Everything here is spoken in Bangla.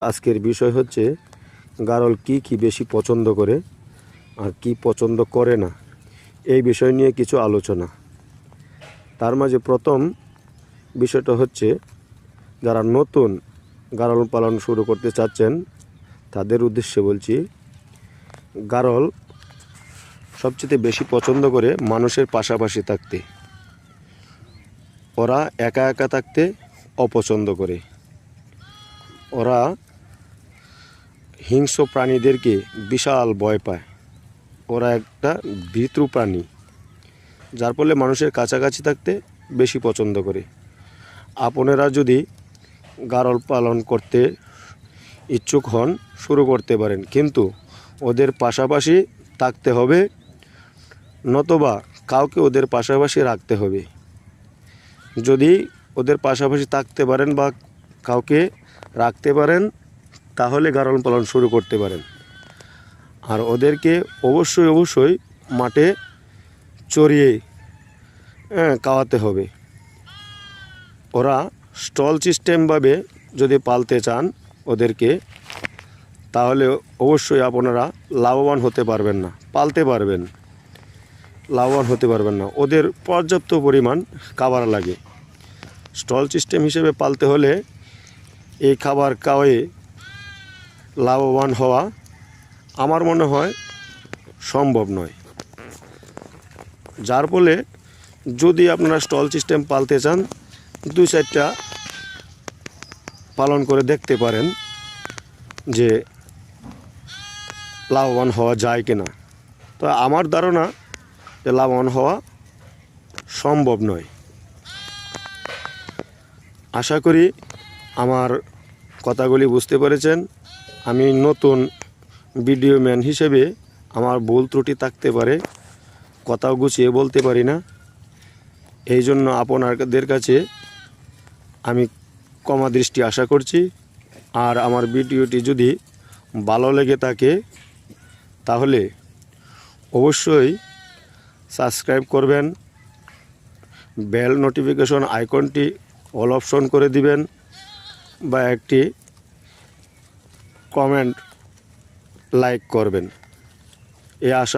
আজকের বিষয় হচ্ছে গারল কি বেশি পছন্দ করে আর কি পছন্দ করে না, এই বিষয় নিয়ে কিছু আলোচনা। তার মাঝে প্রথম বিষয়টা হচ্ছে, যারা নতুন গারল পালন শুরু করতে চাচ্ছেন তাদের উদ্দেশ্যে বলছি, গারল সবচেয়ে বেশি পছন্দ করে মানুষের পাশাপাশি থাকতে। ওরা একা একা থাকতে অপছন্দ করে। ওরা হিংস্র প্রাণীদেরকে বিশাল ভয় পায়। ওরা একটা ভীতু প্রাণী, যার ফলে মানুষের কাছাকাছি থাকতে বেশি পছন্দ করে। আপনারা যদি গারল পালন করতে ইচ্ছুক হন, শুরু করতে পারেন, কিন্তু ওদের পাশাপাশি থাকতে হবে, নতবা কাউকে ওদের পাশাপাশি রাখতে হবে। যদি ওদের পাশাপাশি থাকতে পারেন বা কাউকে রাখতে পারেন, তাহলে গারল পালন শুরু করতে পারেন। আর ওদেরকে অবশ্যই মাঠে চড়িয়ে খাওয়াতে হবে। ওরা স্টল সিস্টেমভাবে যদি পালতে চান ওদেরকে, তাহলে অবশ্যই আপনারা লাভবান হতে পারবেন না। পালতে পারবেন, লাভবান হতে পারবেন না। ওদের পর্যাপ্ত পরিমাণ খাবার লাগে। স্টল সিস্টেম হিসেবে পালতে হলে এই খাবার খাওয়ায়ে লাভবান হওয়া আমার মনে হয় সম্ভব নয়। যার ফলে যদি আপনারা স্টল সিস্টেম পালতে চান, 2-4টা পালন করে দেখতে পারেন যে লাভবান হওয়া যায় কিনা। তো আমার ধারণা যে লাভবান হওয়া সম্ভব নয়। আশা করি আমার কথাগুলি বুঝতে পেরেছেন। আমি নতুন ভিডিও ম্যান হিসেবে আমার ভুল ত্রুটি থাকতে পারে, কথাও গুছিয়ে বলতে পারি না। এই জন্য আপনাদের কাছে আমি ক্ষমা দৃষ্টি আশা করছি। আর আমার ভিডিওটি যদি ভালো লেগে থাকে তাহলে অবশ্যই সাবস্ক্রাইব করবেন, বেল নোটিফিকেশন আইকনটি অল অপশন করে দিবেন, বা একটি কমেন্ট লাইক করবেন, এই আশা।